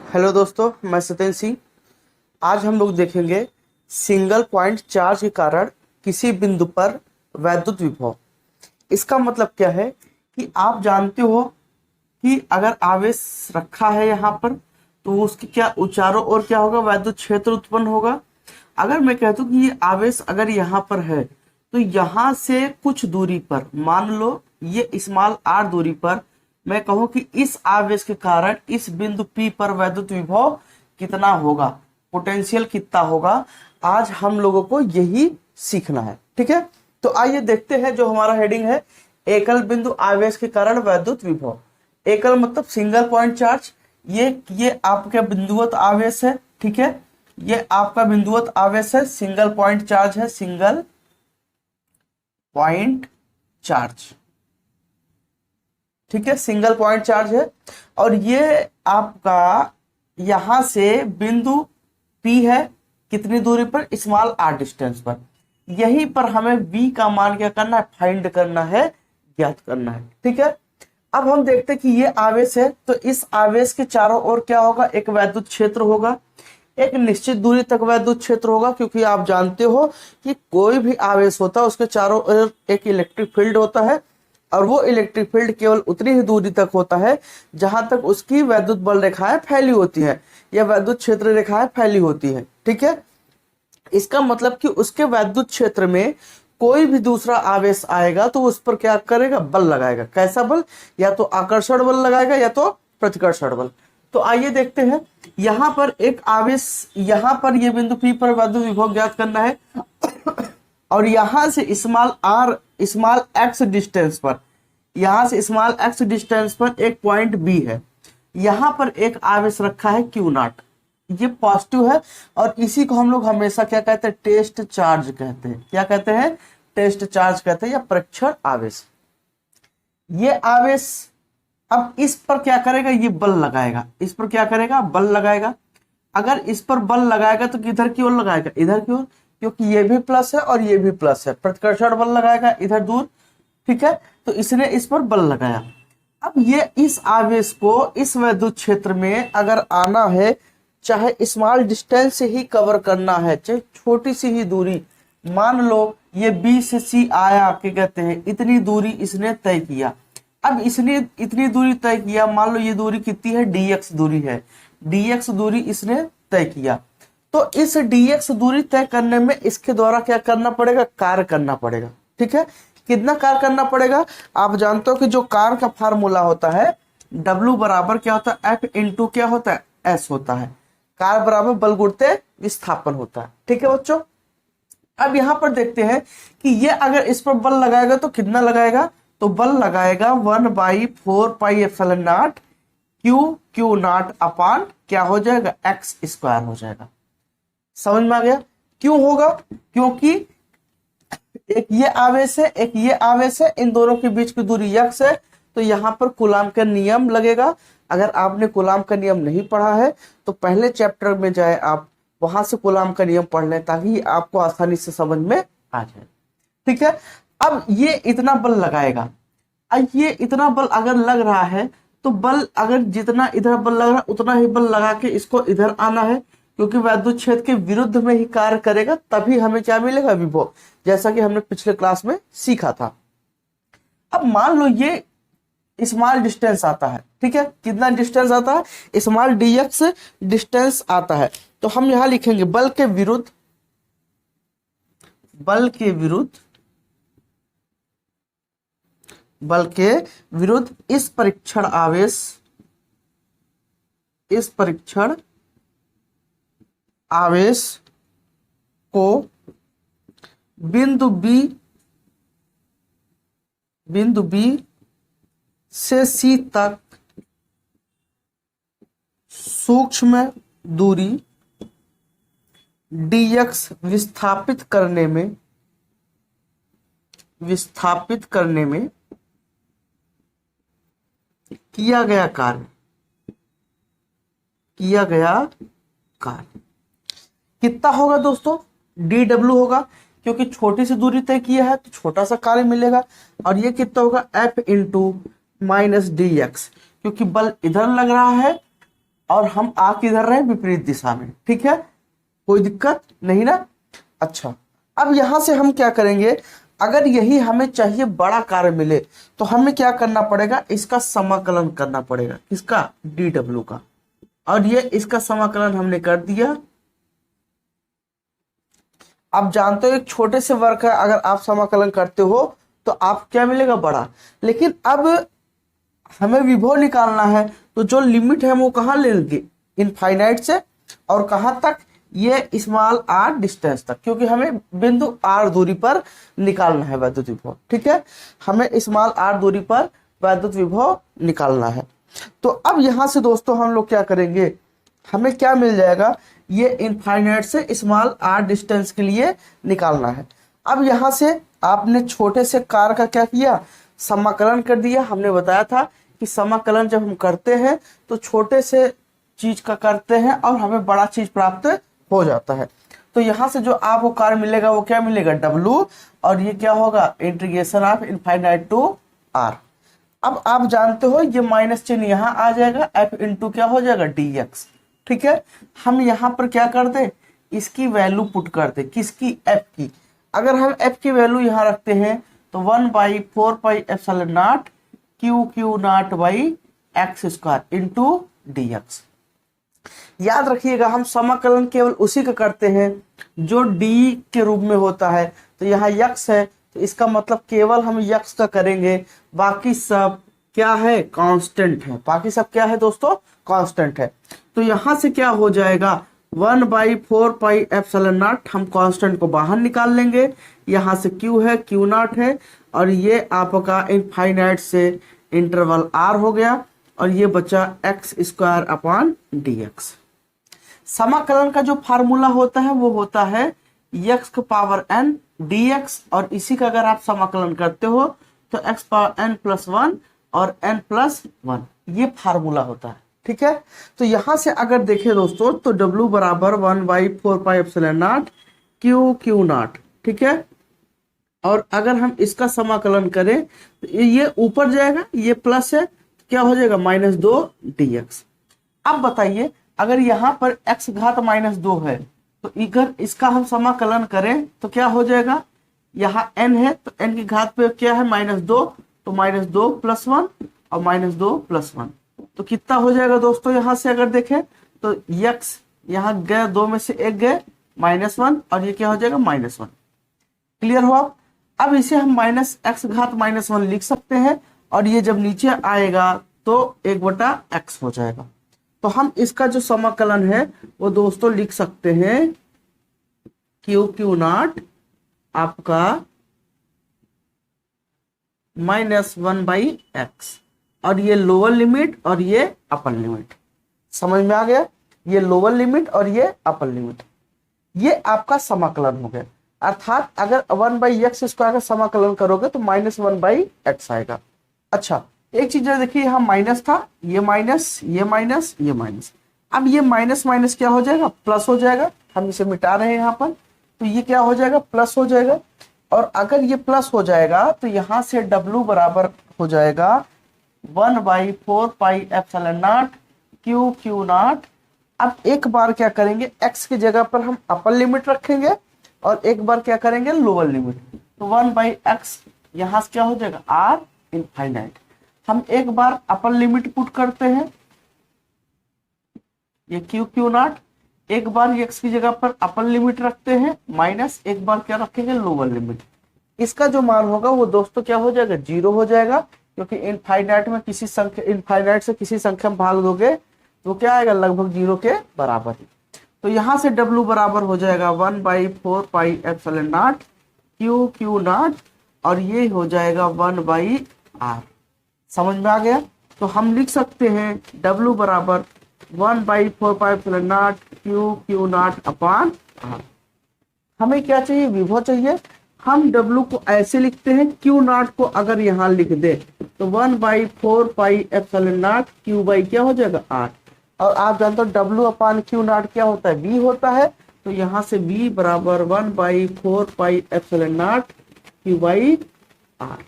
Hello दोस्तों, मैं सत्येंद्र सिंह। आज हम लोग देखेंगे सिंगल पॉइंट चार्ज के कारण किसी बिंदु पर वैद्युत विभव। इसका मतलब क्या है कि आप जानते हो कि अगर आवेश रखा है यहाँ पर तो उसके क्या चारों ओर क्या होगा, वैद्युत क्षेत्र उत्पन्न होगा। अगर मैं कहता हूँ कि ये आवेश अगर यहाँ पर है तो यहाँ से कुछ दूरी पर, मान लो ये स्मॉल आर दूरी पर, मैं कहूँ कि इस आवेश के कारण इस बिंदु P पर वैद्युत विभव कितना होगा, पोटेंशियल कितना होगा। आज हम लोगों को यही सीखना है, ठीक है। तो आइए देखते हैं, जो हमारा हेडिंग है एकल बिंदु आवेश के कारण वैद्युत विभव। एकल मतलब सिंगल पॉइंट चार्ज। ये आपका बिंदुवत आवेश है, ठीक है। ये आपका बिंदुवत आवेश है, सिंगल पॉइंट चार्ज है, सिंगल पॉइंट चार्ज, ठीक है, सिंगल पॉइंट चार्ज है। और ये आपका यहां से बिंदु P है, कितनी दूरी पर, स्मॉल r डिस्टेंस पर। यहीं पर हमें V का मान क्या करना है, फाइंड करना है, ज्ञात करना है, ठीक है। अब हम देखते हैं कि ये आवेश है, तो इस आवेश के चारों ओर क्या होगा, एक वैद्युत क्षेत्र होगा। एक निश्चित दूरी तक वैद्युत क्षेत्र होगा, क्योंकि आप जानते हो कि कोई भी आवेश होता है उसके चारों ओर एक इलेक्ट्रिक फील्ड होता है, और वो इलेक्ट्रिक फील्ड केवल उतनी ही दूरी तक होता है जहां तक उसकी वैद्युत बल रेखाएं फैली होती है या वैद्युत क्षेत्र रेखाएं फैली होती है, ठीक है। इसका मतलब कि उसके वैद्युत क्षेत्र में कोई भी दूसरा आवेश आएगा तो उस पर क्या करेगा, बल लगाएगा। कैसा बल, या तो आकर्षण बल लगाएगा या तो प्रतिकर्षण बल। तो आइए देखते हैं, यहां पर एक आवेश, यहां पर यह बिंदु P पर वैद्युत विभव ज्ञात करना है, और यहां से स्मॉल x डिस्टेंस पर, यहां से स्मॉल x डिस्टेंस पर एक पॉइंट B है। यहां पर एक आवेश रखा है Q0, ये पॉजिटिव है, और इसी को हम लोग हमेशा क्या कहते हैं, टेस्ट चार्ज कहते हैं। क्या कहते हैं, टेस्ट चार्ज कहते हैं, या परीक्षण आवेश। ये आवेश अब इस पर क्या करेगा, ये बल लगाएगा। इस पर क्या करेगा, बल लगाएगा। अगर इस पर बल लगाएगा तो किधर की ओर लगाएगा, इधर की ओर, क्योंकि ये भी प्लस है और ये भी प्लस है। प्रतिकर्षण बल लगाएगा इधर दूर, ठीक है। तो इसने इस पर बल लगाया। अब ये इस आवेश को इस वैद्युत क्षेत्र में अगर आना है, चाहे स्मॉल डिस्टेंस से ही कवर करना है, चाहे छोटी सी ही दूरी, मान लो ये B से C आया, क्या कहते हैं, इतनी दूरी इसने तय किया। अब इसने इतनी दूरी तय किया, मान लो ये दूरी कितनी है, dx दूरी है, dx दूरी इसने तय किया। तो इस dx दूरी तय करने में इसके द्वारा क्या करना पड़ेगा, कार्य करना पड़ेगा, ठीक है। कितना कार्य करना पड़ेगा, आप जानते हो कि जो कार्य का फार्मूला होता है W बराबर क्या होता है, F इंटू क्या होता है, S होता है। कार्य बराबर बल गुणित विस्थापन होता है, ठीक है बच्चों। अब यहां पर देखते हैं कि ये अगर इस पर बल लगाएगा तो कितना लगाएगा, तो बल लगाएगा 1/4πε0 Q0 अपान क्या हो जाएगा, x स्क्वायर हो जाएगा। समझ में आ गया, क्यों होगा, क्योंकि एक ये आवेश है, एक ये आवेश है, इन दोनों के बीच की दूरी x है। तो यहां पर कूलाम का नियम लगेगा। अगर आपने कूलाम का नियम नहीं पढ़ा है तो पहले चैप्टर में जाए, आप वहां से कूलाम का नियम पढ़ लें, ताकि आपको आसानी से समझ में आ जाए, ठीक है। अब ये इतना बल लगाएगा। अब ये इतना बल अगर लग रहा है तो बल, अगर जितना इधर बल लग रहा है उतना ही बल लगा के इसको इधर आना है, क्योंकि वैद्युत क्षेत्र के विरुद्ध में ही कार्य करेगा, तभी हमें क्या मिलेगा, विभव, जैसा कि हमने पिछले क्लास में सीखा था। अब मान लो ये स्मॉल डिस्टेंस आता है, ठीक है। कितना डिस्टेंस आता है, स्मॉल dx डिस्टेंस आता है। तो हम यहां लिखेंगे बल के विरुद्ध, बल के विरुद्ध, बल के विरुद्ध इस परीक्षण आवेश, इस परीक्षण आवेश को बिंदु B से C तक सूक्ष्म दूरी dx विस्थापित करने में किया गया कार्य, कितना होगा दोस्तों, dw होगा, क्योंकि छोटी सी दूरी तय किया है तो छोटा सा कार्य मिलेगा। और ये कितना होगा, F इंटू माइनस dx, क्योंकि बल इधर लग रहा है और हम आ किधर रहे हैं, विपरीत दिशा में। ठीक है, कोई दिक्कत नहीं ना। अच्छा, अब यहां से हम क्या करेंगे, अगर यही हमें चाहिए बड़ा कार्य मिले तो हमें क्या करना पड़ेगा, इसका समाकलन करना पड़ेगा, किसका, डी डब्ल्यू का। और ये इसका समाकलन हमने कर दिया। आप जानते हो एक छोटे से वर्ग का अगर आप समाकलन करते हो तो आप क्या मिलेगा, बड़ा। लेकिन अब हमें विभव निकालना है, तो जो लिमिट है वो कहाँ लेंगे, इनफाइनाइट से, और कहाँ तक, ये स्मॉल आर डिस्टेंस तक, क्योंकि हमें बिंदु आर दूरी पर निकालना है वैद्युत विभव। ठीक है, हमें स्मॉल आर दूरी पर वैद्युत विभव निकालना है। तो अब यहां से दोस्तों हम लोग क्या करेंगे, हमें क्या मिल जाएगा, ये इनफाइनाइट से स्मॉल आर डिस्टेंस के लिए निकालना है। अब यहां से आपने छोटे से कार का क्या किया, समाकलन कर दिया। हमने बताया था कि समाकलन जब हम करते हैं तो छोटे से चीज का करते हैं और हमें बड़ा चीज प्राप्त हो जाता है। तो यहां से जो आपको कार्य मिलेगा वो क्या मिलेगा, डब्लू, और ये क्या होगा, integration of infinite to R. अब आप जानते हो ये माइनस चिन्ह यहाँ आ जाएगा, एफ इंटू क्या हो जाएगा, डी एक्स। ठीक है, हम यहाँ पर क्या कर दे, इसकी वैल्यू पुट कर दे, किसकी, एफ की। अगर हम एफ की वैल्यू यहाँ रखते हैं तो 1/4πε0 QQ0 by x square into D x. याद रखिएगा हम समाकलन केवल उसी का करते हैं जो डी के रूप में होता है। तो यहाँ यक्स है तो इसका मतलब केवल हम यक्स का करेंगे, बाकी सब क्या है, कांस्टेंट है। बाकी सब क्या है दोस्तों, कांस्टेंट है। तो यहां से क्या हो जाएगा, 1/4πε0, हम कांस्टेंट को बाहर निकाल लेंगे। यहां से Q है, Q0 है, और ये आपका इनफाइनाइट से इंटरवल R हो गया, और ये बचा x square upon D x. समाकलन का जो फार्मूला होता है वो होता है x का पावर n dx, और इसी का अगर आप समाकलन करते हो तो x पावर n प्लस 1 और n प्लस 1, ये फार्मूला होता है। ठीक है, तो यहां से अगर देखें दोस्तों तो W बराबर 1/4πε0 QQ0। ठीक है, और अगर हम इसका समाकलन करें तो ये ऊपर जाएगा, ये प्लस है, क्या हो जाएगा, -2 dx। अब बताइए अगर यहाँ पर x घात -2 है तो इधर इसका हम समाकलन करें तो क्या हो जाएगा, यहाँ n है तो n की घात पे क्या है, -2, तो -2 + 1 और -2 + 1, तो कितना हो जाएगा दोस्तों। यहाँ से अगर देखें तो x यहाँ गए, 2 में से 1 गए, -1, और ये क्या हो जाएगा, -1। क्लियर हुआ। अब इसे हम -x घात -1 लिख सकते हैं, और ये जब नीचे आएगा तो 1/x हो जाएगा। तो हम इसका जो समाकलन है वो दोस्तों लिख सकते हैं QQ0 आपका -1/x, और ये लोअर लिमिट और ये अपर लिमिट। समझ में आ गया, ये लोअर लिमिट और ये अपर लिमिट, ये आपका समाकलन हो गया। अर्थात अगर 1/x² का समाकलन करोगे तो -1/x आएगा। अच्छा, एक चीज देखिए, यहाँ माइनस था, ये माइनस, ये माइनस, ये माइनस। अब ये माइनस माइनस क्या हो जाएगा, प्लस हो जाएगा। हम इसे मिटा रहे हैं यहाँ पर, तो ये क्या हो जाएगा, प्लस हो जाएगा। और अगर ये प्लस हो जाएगा तो यहाँ से W बराबर हो जाएगा 1/4πε0 QQ0। अब एक बार क्या करेंगे, x की जगह पर हम अपर लिमिट रखेंगे और एक बार क्या करेंगे, लोअर लिमिट। तो 1/x यहाँ से क्या हो जाएगा, R इनफाइनाइट। हम एक बार अपर लिमिट पुट करते हैं, ये QQ0, एक बार x की जगह पर अपर लिमिट रखते हैं, माइनस एक बार क्या रखेंगे, लोअर लिमिट। इसका जो मान होगा वो दोस्तों क्या हो जाएगा, 0 हो जाएगा, क्योंकि इनफाइनाइट में किसी संख्या, इनफाइनाइट से किसी संख्या में भाग दोगे तो क्या आएगा, लगभग 0 के बराबर ही। तो यहां से W बराबर हो जाएगा 1/4πε0 QQ0, और ये हो जाएगा 1/R। समझ में आ गया। तो हम लिख सकते हैं W बराबर 1/4πε0 QQ0 अपॉन R। हमें क्या चाहिए, विभव चाहिए। हम W को ऐसे लिखते हैं, Q0 को अगर यहाँ लिख दे तो 1/4πε0 Q बाई क्या हो जाएगा, R। और आप जानते हो W अपॉन Q0 क्या होता है, V होता है। तो यहाँ से V बराबर 1/4πε0 Q बाई R।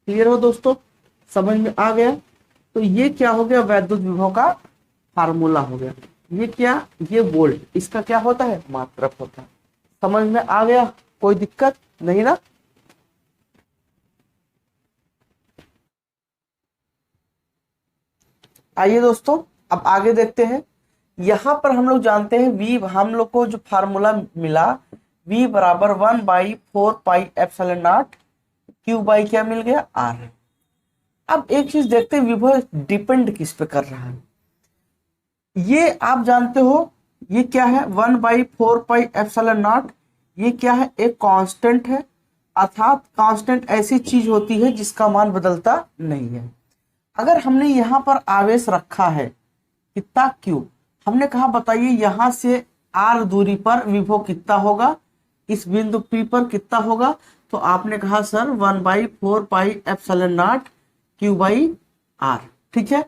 क्लियर हो दोस्तों, समझ में आ गया। तो ये क्या हो गया, वैद्युत विभव का फार्मूला हो गया। ये क्या, ये वोल्ट, इसका क्या होता है, मात्रक होता है। समझ में आ गया, कोई दिक्कत नहीं ना। आइए दोस्तों अब आगे देखते हैं। यहां पर हम लोग जानते हैं वी, हम लोग को जो फार्मूला मिला V बराबर 1/4 pi epsilon not Q by क्या मिल गया, R। अब एक चीज देखते हैं, विभव डिपेंड किस पे कर रहा है। ये आप जानते हो ये क्या है, 1/4 पाई एप्सिलॉन नॉट, ये क्या है, एक कांस्टेंट है। अर्थात कांस्टेंट ऐसी चीज होती है जिसका मान बदलता नहीं है। अगर हमने यहाँ पर आवेश रखा है कितना, क्यू, हमने कहा बताइए यहां से R दूरी पर विभव कितना होगा, इस बिंदु P पर कितना होगा, तो आपने कहा sir 1/4 pi epsilon not Q by R। ठीक है।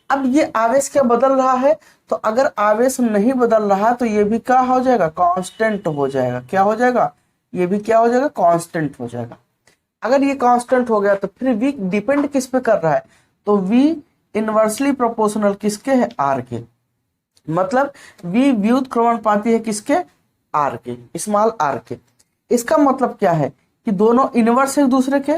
अब ये आवेश क्या बदल रहा है, तो अगर आवेश नहीं बदल रहा तो ये भी क्या हो जाएगा, कांस्टेंट हो जाएगा। क्या हो जाएगा, ये भी क्या हो जाएगा, कांस्टेंट हो जाएगा। अगर ये कांस्टेंट हो गया तो फिर V डिपेंड किस पे कर रहा है, तो V इनवर्सली प्रोपोर्शनल किसके है, R के। मतलब V व्युत्क्रमणपाती है किसके, R के, स्मॉल r के। इसका मतलब क्या है कि दोनों इनवर्स एक दूसरे के।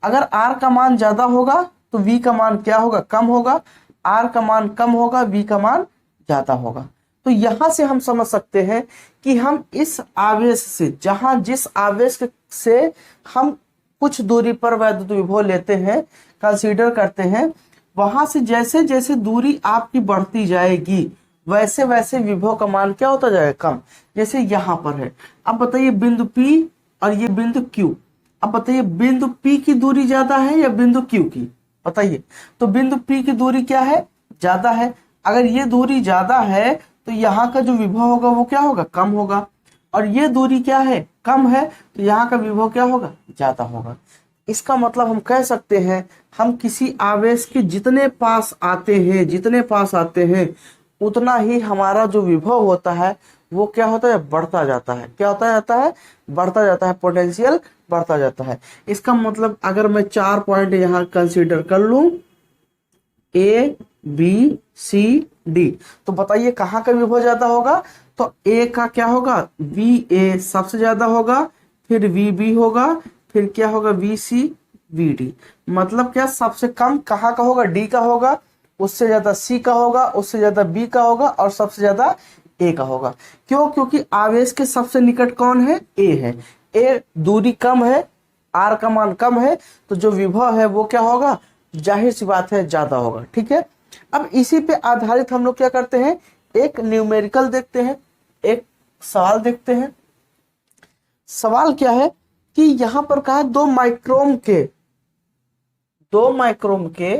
अगर R का मान ज्यादा होगा तो V का मान क्या होगा, कम होगा। R का मान कम होगा, V का मान ज्यादा होगा। तो यहां से हम समझ सकते हैं कि हम इस आवेश से, जहां जिस आवेश से हम कुछ दूरी पर वैद्युत विभव लेते हैं, कंसीडर करते हैं, वहां से जैसे जैसे दूरी आपकी बढ़ती जाएगी वैसे वैसे विभव का मान क्या होता जाएगा, कम। जैसे यहां पर है, अब बताइए बिंदु P और ये बिंदु Q। अब बताइए बिंदु P की दूरी ज्यादा है या बिंदु Q की, बताइए। तो बिंदु P की दूरी क्या है, ज्यादा है। अगर ये दूरी ज्यादा है तो यहाँ का जो विभव होगा वो क्या होगा, कम होगा। और ये दूरी क्या है, कम है, तो यहाँ का विभव क्या होगा, ज्यादा होगा। इसका मतलब हम कह सकते हैं, हम किसी आवेश के जितने पास आते हैं, जितने पास आते हैं, उतना ही हमारा जो विभव होता है वो क्या होता है, बढ़ता जाता है। क्या होता जाता है, बढ़ता जाता है, पोटेंशियल बढ़ता जाता है। इसका मतलब अगर मैं 4 पॉइंट यहाँ कंसीडर कर लूं, A B C D, तो बताइए कहाँ का विभव ज्यादा होगा, तो A का क्या होगा, VA सबसे ज्यादा होगा, फिर VB होगा, फिर क्या होगा, VC VD। मतलब क्या, सबसे कम कहाँ का होगा, D का होगा, उससे ज्यादा C का होगा, उससे ज्यादा B का होगा, और सबसे ज्यादा A का होगा। क्यों, क्योंकि आवेश के सबसे निकट कौन है, A है। A दूरी कम है, R का मान कम है, तो जो विभव है वो क्या होगा, जाहिर सी बात है ज्यादा होगा। ठीक है। अब इसी पे आधारित हम लोग क्या करते हैं, एक न्यूमेरिकल देखते हैं, एक सवाल देखते हैं। सवाल क्या है कि यहां पर कहा 2 माइक्रोम के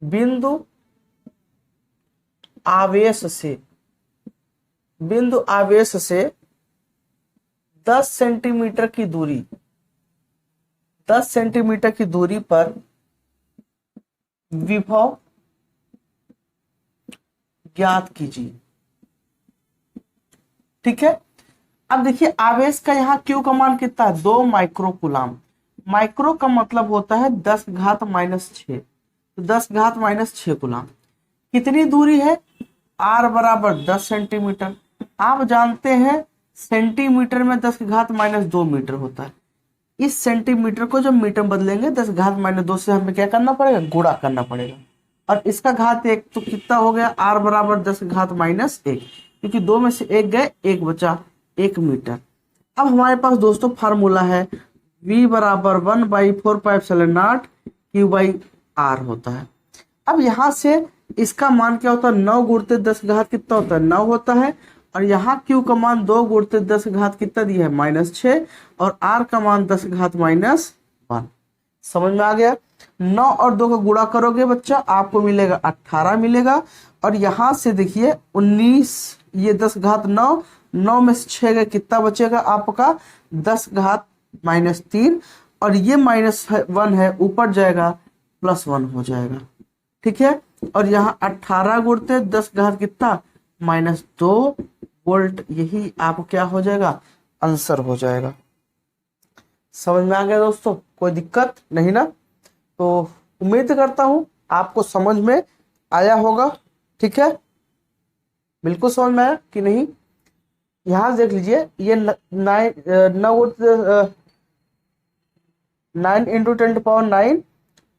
बिंदु आवेश से 10 सेंटीमीटर की दूरी, 10 सेंटीमीटर की दूरी पर विभव ज्ञात कीजिए। ठीक है। अब देखिए आवेश का यहाँ Q का मान कितना है, 2 माइक्रो कूलाम। माइक्रो का मतलब होता है 10 घात माइनस 6, तो 10 घात माइनस 6 कूलाम। कितनी दूरी है, R बराबर 10 सेंटीमीटर। आप जानते हैं सेंटीमीटर में 10 घात माइनस 2 मीटर होता है। इस सेंटीमीटर को जब मीटर बदलेंगे 10 घात माइनस 2 से हमें क्या करना पड़ेगा, गुणा करना पड़ेगा। और इसका घात 1, तो कितना हो गया, R बराबर 10 घात माइनस 1, क्योंकि 2 में से 1 गए, 1 बचा, 1 मीटर। अब हमारे पास दोस्तों फार्मूला है V बराबर 1/4 pi epsilon not Q by R होता है। अब यहां से इसका मान क्या होता है, 9 गुणित 10 घात कितना होता है, 9 होता है। और यहाँ Q का मान 2 गुणित 10 घात कितना दिया है, -6, और R का मान 10 घात -1। समझ में आ गया। 9 और 2 का गुणा करोगे बच्चा, आपको मिलेगा 18 मिलेगा। और यहां से देखिए 19, ये 10 घात 9, 9 में से 6 गए, कितना बचेगा आपका, 10 घात -3, और ये -1 है, ऊपर जाएगा +1 हो जाएगा। ठीक है। और यहाँ 18 गुणते 10 घात कितना, -2 वोल्ट। यही आपको क्या हो जाएगा, आंसर हो जाएगा। समझ में आ गया दोस्तों, कोई दिक्कत नहीं ना। तो उम्मीद करता हूं आपको समझ में आया होगा। ठीक है, बिल्कुल समझ में आया कि नहीं। यहाँ देख लीजिए, ये 9 × 10⁻9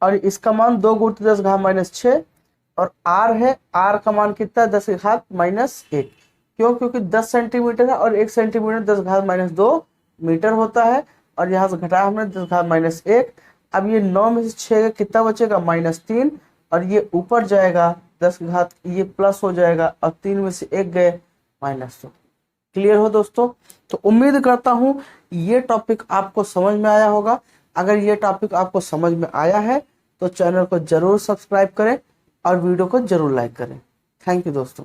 और इसका मान 2 × 10⁻⁶। और आर है, आर का मान कितना है, 10⁻⁻1। क्यों? क्योंकि 10 सेंटीमीटर है और 1 सेंटीमीटर 10⁻⁻2 मीटर होता है। और यहाँ से घटाया हमने 10⁻⁻1। अब ये 9 में से 6 कितना बचेगा, -3। और ये ऊपर जाएगा 10 घात, ये प्लस हो जाएगा और 3 में से 1 गए -2। क्लियर हो दोस्तों? तो उम्मीद करता हूँ ये टॉपिक आपको समझ में आया होगा। अगर ये टॉपिक आपको समझ में आया है तो चैनल को जरूर सब्सक्राइब करें और वीडियो को जरूर लाइक करें। थैंक यू दोस्तों।